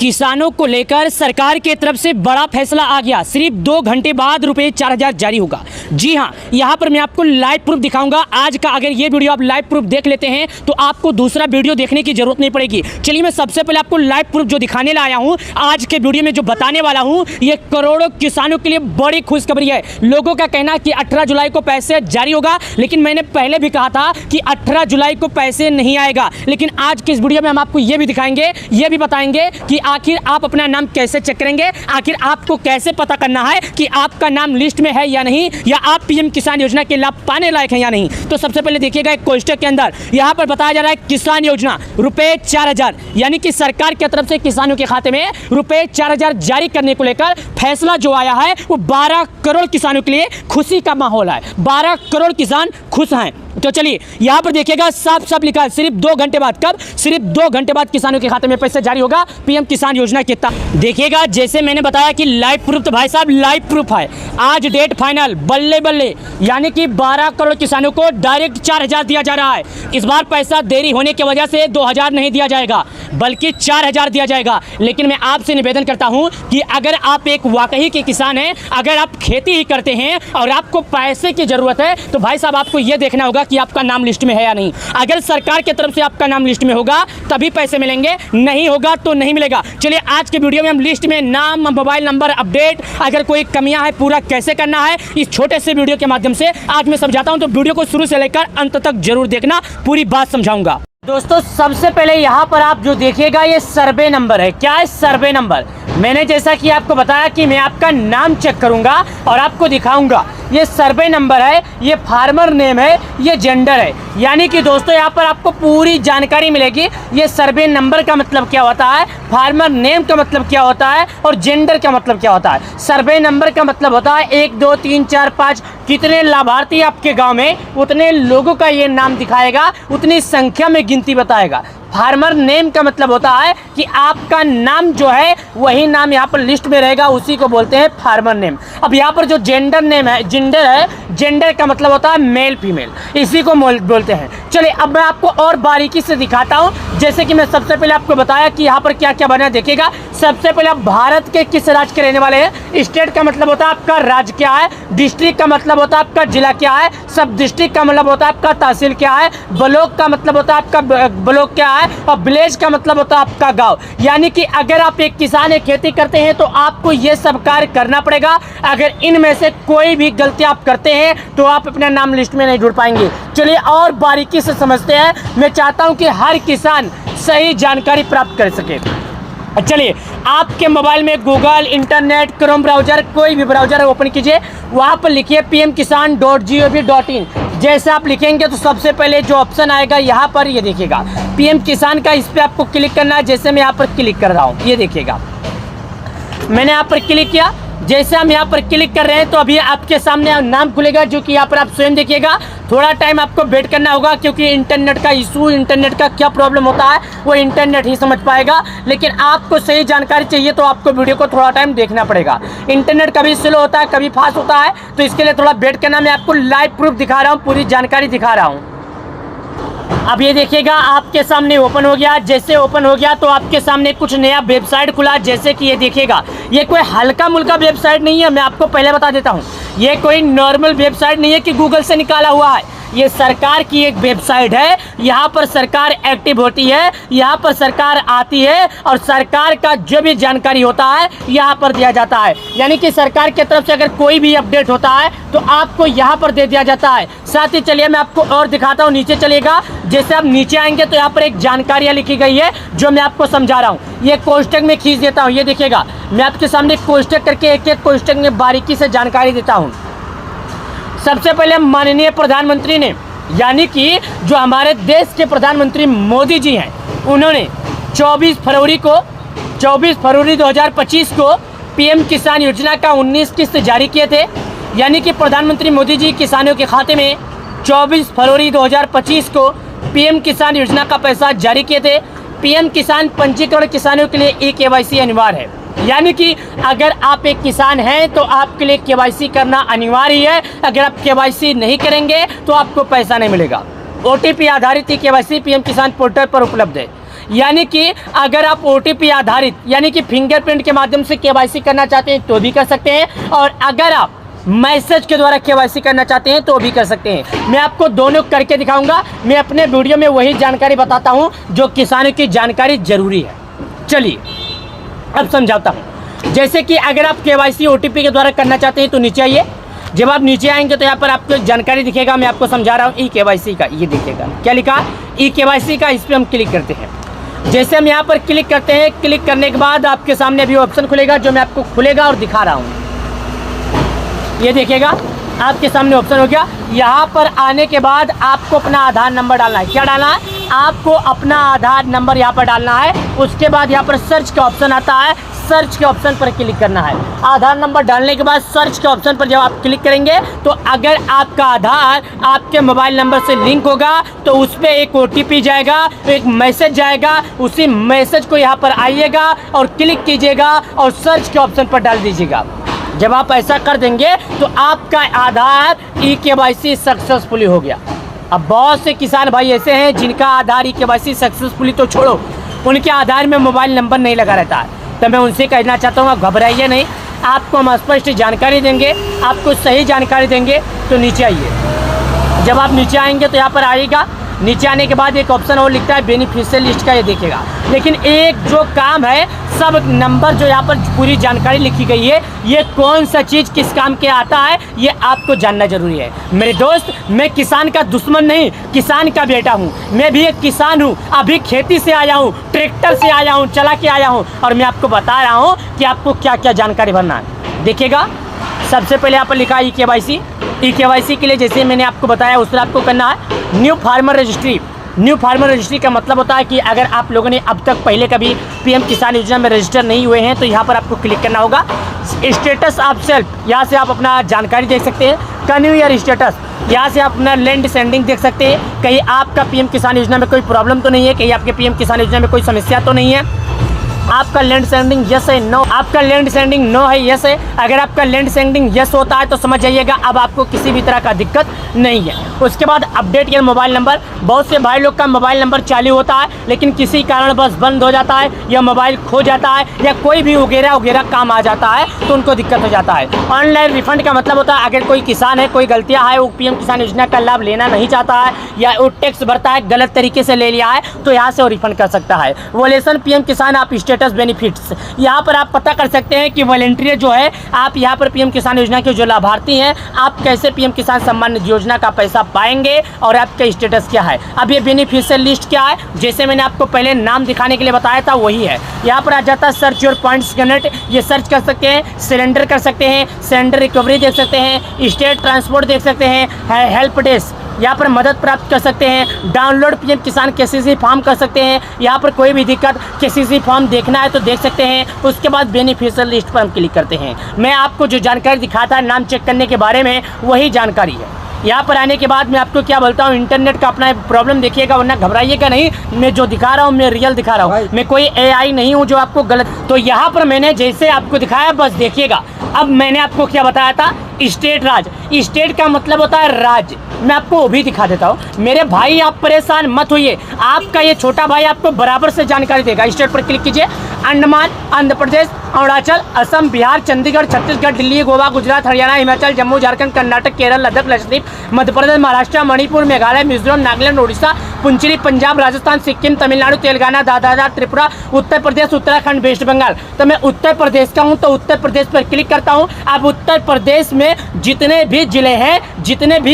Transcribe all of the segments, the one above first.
किसानों को लेकर सरकार की तरफ से बड़ा फैसला आ गया। सिर्फ 2 घंटे बाद रुपये 4000 जारी होगा। जी हाँ, यहाँ पर मैं आपको लाइव प्रूफ दिखाऊंगा आज का। अगर ये वीडियो आप लाइव प्रूफ देख लेते हैं तो आपको दूसरा वीडियो देखने की जरूरत नहीं पड़ेगी। चलिए मैं सबसे पहले आपको लाइव प्रूफ जो दिखाने लाया हूँ, आज के वीडियो में जो बताने वाला हूँ, ये करोड़ों किसानों के लिए बड़ी खुशखबरी है। लोगों का कहना कि 18 जुलाई को पैसे जारी होगा, लेकिन मैंने पहले भी कहा था कि 18 जुलाई को पैसे नहीं आएगा। लेकिन आज के इस वीडियो में हम आपको ये भी दिखाएंगे, ये भी बताएंगे कि आखिर आप अपना नाम कैसे चेक करेंगे, आखिर आपको कैसे पता करना है कि आपका नाम लिस्ट में है या नहीं, या आप पीएम किसान योजना के लाभ पाने लायक हैं या नहीं। तो सबसे पहले देखिएगा एक कोष्टक के अंदर यहाँ पर बताया जा रहा है किसान योजना रुपए 4000, यानी कि सरकार की तरफ से किसानों के खाते में रुपए 4000 जारी करने को लेकर फैसला जो आया है वो 12 करोड़ किसानों के लिए खुशी का माहौल है। 12 करोड़ किसान खुश हैं। तो चलिए यहाँ पर देखिएगा, साफ साफ लिखा है सिर्फ 2 घंटे बाद। कब? सिर्फ 2 घंटे बाद किसानों के खाते में पैसे जारी होगा पीएम किसान योजना के तहत। देखिएगा, जैसे मैंने बताया कि लाइव प्रूफ, तो भाई साहब लाइव प्रूफ है। आज डेट फाइनल, बल्ले बल्ले, यानी कि 12 करोड़ किसानों को डायरेक्ट 4000 दिया जा रहा है। इस बार पैसा देरी होने की वजह से 2000 नहीं दिया जाएगा, बल्कि 4000 दिया जाएगा। लेकिन मैं आपसे निवेदन करता हूं कि अगर आप एक वाकई के किसान हैं, अगर आप खेती ही करते हैं और आपको पैसे की जरूरत है, तो भाई साहब आपको यह देखना होगा कि आपका नाम लिस्ट में है या नहीं। अगर सरकार की तरफ से आपका नाम लिस्ट में होगा तभी पैसे मिलेंगे, नहीं होगा तो नहीं मिलेगा। चलिए आज के वीडियो में हम लिस्ट में नाम, मोबाइल नंबर अपडेट, अगर कोई कमियां है पूरा कैसे करना है, इस छोटे से वीडियो के माध्यम से आज मैं समझाता हूं। तो वीडियो को शुरू से लेकर अंत तक जरूर देखना, पूरी बात समझाऊंगा। दोस्तों सबसे पहले यहाँ पर आप जो देखिएगा ये सर्वे नंबर है। क्या है सर्वे नंबर? मैंने जैसा कि आपको बताया कि मैं आपका नाम चेक करूंगा और आपको दिखाऊंगा। ये सर्वे नंबर है, ये फार्मर नेम है, ये जेंडर है। यानी कि दोस्तों यहाँ पर आपको पूरी जानकारी मिलेगी। ये सर्वे नंबर का मतलब क्या होता है, फार्मर नेम का मतलब क्या होता है, और जेंडर का मतलब क्या होता है। सर्वे नंबर का मतलब होता है 1 2 3 4 5 कितने लाभार्थी आपके गाँव में, उतने लोगों का ये नाम दिखाएगा, उतनी संख्या में गिनती बताएगा। फार्मर नेम का मतलब होता है कि आपका नाम जो है वही नाम यहाँ पर लिस्ट में रहेगा, उसी को बोलते हैं फार्मर नेम। अब यहाँ पर जो जेंडर नेम है, जेंडर है, जेंडर का मतलब होता है मेल फीमेल, इसी को बोलते हैं। चलिए अब मैं आपको और बारीकी से दिखाता हूँ। जैसे कि मैं सबसे पहले आपको बताया कि यहाँ पर क्या क्या बना है। देखिएगा, सबसे पहले आप भारत के किस राज्य के रहने वाले हैं। स्टेट का मतलब होता है आपका राज्य क्या है, डिस्ट्रिक्ट का मतलब होता है आपका जिला क्या है, सब डिस्ट्रिक्ट का मतलब होता है आपका तहसील क्या है, ब्लॉक का मतलब होता है आपका ब्लॉक क्या है, और विलेज का मतलब होता है आपका गांव। यानी कि अगर आप एक किसान है, खेती करते हैं, तो आपको ये सब कार्य करना पड़ेगा। अगर इनमें से कोई भी गलती आप करते हैं तो आप अपने नाम लिस्ट में नहीं जुड़ पाएंगे। चलिए और बारीकी से समझते हैं। मैं चाहता हूं कि हर किसान सही जानकारी प्राप्त कर सके। चलिए आपके मोबाइल में गूगल, इंटरनेट, क्रोम ब्राउजर, कोई भी ब्राउजर है ओपन कीजिए, वहाँ पर लिखिए pmkisan.gov.in। जैसे आप लिखेंगे तो सबसे पहले जो ऑप्शन आएगा यहाँ पर, ये देखिएगा पीएम किसान का, इस पर आपको क्लिक करना है। जैसे मैं यहाँ पर क्लिक कर रहा हूँ, ये देखिएगा मैंने यहाँ पर क्लिक किया। जैसे हम यहाँ पर क्लिक कर रहे हैं तो अभी आपके सामने नाम खुलेगा, जो कि यहाँ पर आप स्वयं देखिएगा। थोड़ा टाइम आपको वेट करना होगा, क्योंकि इंटरनेट का इशू, इंटरनेट का क्या प्रॉब्लम होता है वो इंटरनेट ही समझ पाएगा। लेकिन आपको सही जानकारी चाहिए तो आपको वीडियो को थोड़ा टाइम देखना पड़ेगा। इंटरनेट कभी स्लो होता है, कभी फास्ट होता है, तो इसके लिए थोड़ा वेट करना। मैं आपको लाइव प्रूफ दिखा रहा हूँ, पूरी जानकारी दिखा रहा हूँ। अब ये देखिएगा आपके सामने ओपन हो गया। जैसे ओपन हो गया तो आपके सामने कुछ नया वेबसाइट खुला। जैसे कि ये देखिएगा, ये कोई हल्का मुल्का वेबसाइट नहीं है, मैं आपको पहले बता देता हूँ। ये कोई नॉर्मल वेबसाइट नहीं है कि गूगल से निकाला हुआ है। ये सरकार की एक वेबसाइट है। यहाँ पर सरकार एक्टिव होती है, यहाँ पर सरकार आती है और सरकार का जो भी जानकारी होता है यहाँ पर दिया जाता है। यानी कि सरकार की तरफ से अगर कोई भी अपडेट होता है तो आपको यहाँ पर दे दिया जाता है। साथ ही चलिए मैं आपको और दिखाता हूँ। नीचे चलिएगा, जैसे आप नीचे आएंगे तो यहाँ पर एक जानकारियाँ लिखी गई है जो मैं आपको समझा रहा हूँ। ये कोष्टक में खींच देता हूँ। ये देखिएगा, मैं आपके सामने कोष्टक करके एक एक कोष्टक में बारीकी से जानकारी देता हूँ। सबसे पहले माननीय प्रधानमंत्री ने, यानी कि जो हमारे देश के प्रधानमंत्री मोदी जी हैं, उन्होंने 24 फरवरी 2025 को पीएम किसान योजना का 19 किस्त जारी किए थे। यानी कि प्रधानमंत्री मोदी जी किसानों के खाते में 24 फरवरी 2025 को पीएम किसान योजना का पैसा जारी किए थे। पीएम किसान पंजीकरण किसानों के लिए eKYC अनिवार्य है। यानी कि अगर आप एक किसान हैं तो आपके लिए केवाईसी करना अनिवार्य है। अगर आप केवाईसी नहीं करेंगे तो आपको पैसा नहीं मिलेगा। ओटीपी आधारित केवाईसी पीएम किसान पोर्टल पर उपलब्ध है। यानी कि अगर आप OTP आधारित यानी कि फिंगरप्रिंट के माध्यम से KYC करना चाहते हैं तो भी कर सकते हैं, और अगर आप मैसेज के द्वारा KYC करना चाहते हैं तो भी कर सकते हैं। मैं आपको दोनों करके दिखाऊंगा। मैं अपने वीडियो में वही जानकारी बताता हूं जो किसानों की जानकारी जरूरी है। चलिए अब समझाता हूं। जैसे कि अगर आप KYC OTP के द्वारा करना चाहते हैं तो नीचे आइए। जब आप नीचे आएंगे तो यहाँ पर आपको जानकारी दिखेगा। मैं आपको समझा रहा हूँ eKYC का, ये दिखेगा क्या लिखा eKYC का। इस पर हम क्लिक करते हैं। जैसे हम यहाँ पर क्लिक करते हैं, क्लिक करने के बाद आपके सामने अभी ऑप्शन खुलेगा जो मैं आपको खुलेगा और दिखा रहा हूँ। ये देखिएगा आपके सामने ऑप्शन हो गया। यहाँ पर आने के बाद आपको अपना आधार नंबर डालना है। क्या डालना है? आपको अपना आधार नंबर यहाँ पर डालना है। उसके बाद यहाँ पर सर्च का ऑप्शन आता है, सर्च के ऑप्शन पर क्लिक करना है। आधार नंबर डालने के बाद सर्च के ऑप्शन पर जब आप क्लिक करेंगे तो अगर आपका आधार आपके मोबाइल नंबर से लिंक होगा तो उस पर एक OTP जाएगा, एक मैसेज जाएगा। उसी मैसेज को यहाँ पर आइएगा और क्लिक कीजिएगा और सर्च के ऑप्शन पर डाल दीजिएगा। जब आप ऐसा कर देंगे तो आपका आधार eKYC सक्सेसफुली हो गया। अब बहुत से किसान भाई ऐसे हैं जिनका आधार eKYC सक्सेसफुली तो छोड़ो, उनके आधार में मोबाइल नंबर नहीं लगा रहता है। तो मैं उनसे कहना चाहता हूँ, आप घबराइए नहीं, आपको हम स्पष्ट जानकारी देंगे, आपको सही जानकारी देंगे। तो नीचे आइए। जब आप नीचे आएंगे तो यहाँ पर आएगा। नीचे आने के बाद एक ऑप्शन और लिखता है बेनिफिशियल लिस्ट का, ये देखिएगा। लेकिन एक जो काम है, सब नंबर जो यहाँ पर पूरी जानकारी लिखी गई है, ये कौन सा चीज़ किस काम के आता है ये आपको जानना जरूरी है। मेरे दोस्त, मैं किसान का दुश्मन नहीं, किसान का बेटा हूँ। मैं भी एक किसान हूँ, अभी खेती से आया हूँ, ट्रैक्टर से आया हूँ, चला के आया हूँ, और मैं आपको बता रहा हूँ कि आपको क्या क्या जानकारी भरना है। देखिएगा, सबसे पहले यहाँ पर लिखा है eKYC। eKYC के लिए जैसे मैंने आपको बताया उस तरह आपको करना है new farmer registry. New farmer registry का मतलब होता है कि अगर आप लोगों ने अब तक पहले कभी PM किसान योजना में रजिस्टर नहीं हुए हैं तो यहाँ पर आपको क्लिक करना होगा। स्टेटस ऑफ सेल्फ, यहाँ से आप अपना जानकारी देख सकते हैं। कन्यू ईयर स्टेटस, यहाँ से आप अपना लैंड सेंडिंग देख सकते हैं। कहीं आपका PM किसान योजना में कोई प्रॉब्लम तो नहीं है, कहीं आपके PM किसान योजना में कोई समस्या तो नहीं है। आपका लैंड सेंडिंग यस है, नो, आपका लैंड सेंडिंग नो है, यस है। अगर आपका लैंड सेंडिंग यस होता है तो समझ जाइएगा अब आपको किसी भी तरह का दिक्कत नहीं है। उसके बाद अपडेट या मोबाइल नंबर। बहुत से भाई लोग का मोबाइल नंबर चालू होता है लेकिन किसी कारण बस बंद हो जाता है या मोबाइल खो जाता है या कोई भी वगैरह वगैरह काम आ जाता है तो उनको दिक्कत हो जाता है। ऑनलाइन रिफंड का मतलब होता है अगर कोई किसान है, कोई गलतियाँ है, वो PM किसान योजना का लाभ लेना नहीं चाहता है या वो टैक्स भरता है गलत तरीके से ले लिया है तो यहाँ से वो रिफंड कर सकता है। वोलेशन PM किसान आप स्टेटस बेनिफिट्स, यहाँ पर आप पता कर सकते हैं कि वॉलंटियर जो है आप यहाँ पर PM किसान योजना के जो लाभार्थी हैं आप कैसे PM किसान सम्मान निधि योजना का पैसा पाएंगे और आपका स्टेटस क्या है। अब ये बेनिफिशियल लिस्ट क्या है, जैसे मैंने आपको पहले नाम दिखाने के लिए बताया था वही है। यहाँ पर आ जाता है सर्च योर पॉइंट्स कनेक्ट, ये सर्च कर सकते हैं, सिलेंडर कर सकते हैं, सिलेंडर रिकवरी देख सकते हैं, स्टेट ट्रांसपोर्ट देख सकते हैं, हेल्प डेस्क यहाँ पर मदद प्राप्त कर सकते हैं, डाउनलोड PM किसान KCC फॉर्म कर सकते हैं। यहाँ पर कोई भी दिक्कत KCC फॉर्म देखना है तो देख सकते हैं। उसके बाद बेनिफिशियल लिस्ट पर हम क्लिक करते हैं। मैं आपको जो जानकारी दिखाता है नाम चेक करने के बारे में वही जानकारी है। यहाँ पर आने के बाद मैं आपको क्या बोलता हूँ, इंटरनेट का अपना प्रॉब्लम देखिएगा वरना घबराइएगा नहीं। मैं जो दिखा रहा हूँ मैं रियल दिखा रहा हूँ, मैं कोई AI नहीं हूँ जो आपको गलत। तो यहाँ पर मैंने जैसे आपको दिखाया बस देखिएगा। अब मैंने आपको क्या बताया था, स्टेट राज, स्टेट का मतलब होता है राज्य। मैं आपको वो भी दिखा देता हूँ। मेरे भाई आप परेशान मत होइए, आपका ये छोटा भाई आपको बराबर से जानकारी देगा। स्टेट पर क्लिक कीजिए, अंडमान, आंध्र प्रदेश, अरुणाचल, असम, बिहार, चंडीगढ़, छत्तीसगढ़, दिल्ली, गोवा, गुजरात, हरियाणा, हिमाचल, जम्मू, झारखंड, कर्नाटक, केरल, लद्दाख, लक्षद्वीप, मध्य प्रदेश, महाराष्ट्र, मणिपुर, मेघालय, मिजोरम, नागालैंड, उड़ीसा, पुंचली, पंजाब, राजस्थान, सिक्किम, तमिलनाडु, तेलंगाना, दादरा, त्रिपुरा, उत्तर प्रदेश, उत्तराखंड, वेस्ट बंगाल। तो मैं उत्तर प्रदेश का हूँ तो उत्तर प्रदेश पर क्लिक करता हूँ। अब उत्तर प्रदेश में जितने भी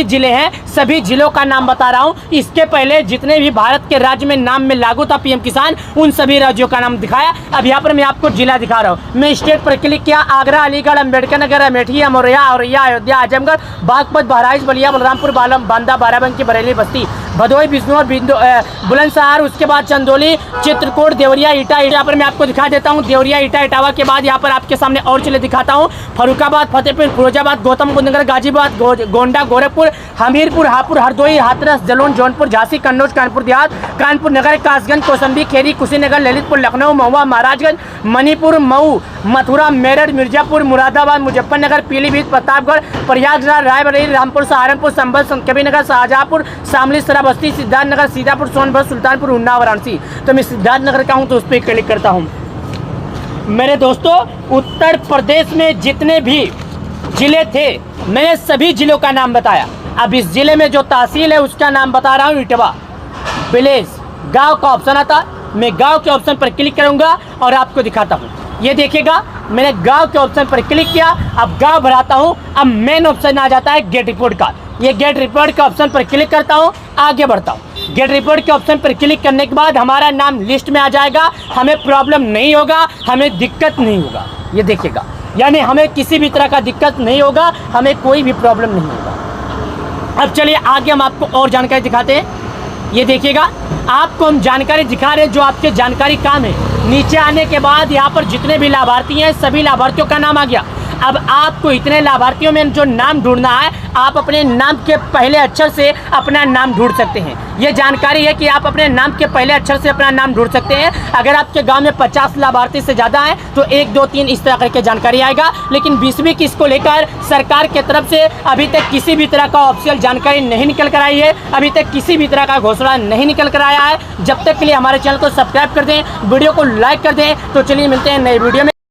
जिले हैं सभी जिलों का नाम बता रहा हूँ। इसके पहले जितने भी भारत के राज्य में नाम में लागू था PM किसान उन सभी राज्यों का नाम दिखाया। अब यहाँ पर मैं आपको जिला दिखा रहा हूँ। मैं स्टेट पर क्लिक किया, आगरा, अलीगढ़, अम्बेडकर नगर, अमेठी, अमरोहा, औरैया, अयोध्या, आजमगढ़, बागपत, बहराइच, बलिया, बलरामपुर, बांदा, बाराबंकी, बरेली, बस्ती, भदोही, बिजनौर, बुलंदशहर, उसके बाद चंदौली, चित्रकूट, देवरिया, ईटा। यहाँ पर मैं आपको दिखा देता हूँ देवरिया, ईटा, इटावा के बाद यहाँ पर आपके सामने और जिले दिखाता हूँ। फरुखाबाद, फतेहपुर, फिरोजाबाद, गौतम बुद्ध नगर, गाजीपुर, गोंडा, गोरखपुर, हमीरपुर, हापुड़, हरदोई, हाथरस, जलौन, जौनपुर, झांसी, कन्नौज, कानपुर देहात, कानपुर नगर, कासगंज, कौशाम्बी, खेरी, कुशीनगर, ललितपुर, लखनऊ, महुआ, महाराजगंज, मणिपुर, मऊ, मथुरा, मेरठ, मिर्जापुर, मुरादाबाद, मुजफ्फरनगर, पीलीभीत, प्रतापगढ़, प्रयागराज, रायबरेली, रामपुर, सहारनपुर, संभल, कबीरनगर, शाहजहाँपुर, शामली, सराबा, बस्ती, सिद्धार्थनगर, सीतापुर, सोनभद्र, सुल्तानपुर, उन्नाव, वाराणसी। तो मैं सिद्धार्थनगर का हूँ तो उस पर क्लिक करता हूँ। मेरे दोस्तों, उत्तर प्रदेश में जितने भी ज़िले थे मैंने सभी ज़िलों का नाम बताया। अब इस ज़िले में जो तहसील है उसका नाम बता रहा हूँ, इटवा। विलेज, गांव का ऑप्शन आता, मैं गांव के ऑप्शन पर क्लिक करूंगा और आपको दिखाता हूँ। ये देखिएगा, मैंने गांव के ऑप्शन पर क्लिक किया, अब गांव भराता हूँ। अब मेन ऑप्शन आ जाता है गेट रिपोर्ट का। ये गेट रिपोर्ट के ऑप्शन पर क्लिक करता हूँ, आगे बढ़ता हूँ। गेट रिपोर्ट के ऑप्शन पर क्लिक करने के बाद हमारा नाम लिस्ट में आ जाएगा। हमें प्रॉब्लम नहीं होगा, हमें दिक्कत नहीं होगा। ये देखिएगा, यानी हमें किसी भी तरह का दिक्कत नहीं होगा, हमें कोई भी प्रॉब्लम नहीं होगा। अब चलिए आगे हम आपको और जानकारी दिखाते हैं। ये देखिएगा, आपको हम जानकारी दिखा रहे हैं जो आपके जानकारी काम है। नीचे आने के बाद यहाँ पर जितने भी लाभार्थी हैं सभी लाभार्थियों का नाम आ गया। अब आपको इतने लाभार्थियों में जो नाम ढूंढना है, आप अपने नाम के पहले अक्षर से अपना नाम ढूंढ सकते हैं। ये जानकारी है कि आप अपने नाम के पहले अक्षर से अपना नाम ढूंढ सकते हैं। अगर आपके गांव में 50 लाभार्थी से ज़्यादा हैं तो 1, 2, 3 इस तरह करके जानकारी आएगा। लेकिन 20वीं किस्त को लेकर सरकार की तरफ से अभी तक किसी भी तरह का ऑफिशियल जानकारी नहीं निकल कर आई है। अभी तक किसी भी तरह का घोषणा नहीं निकल कर आया है। जब तक के लिए हमारे चैनल को सब्सक्राइब कर दें, वीडियो को लाइक कर दें। तो चलिए मिलते हैं नए वीडियो में।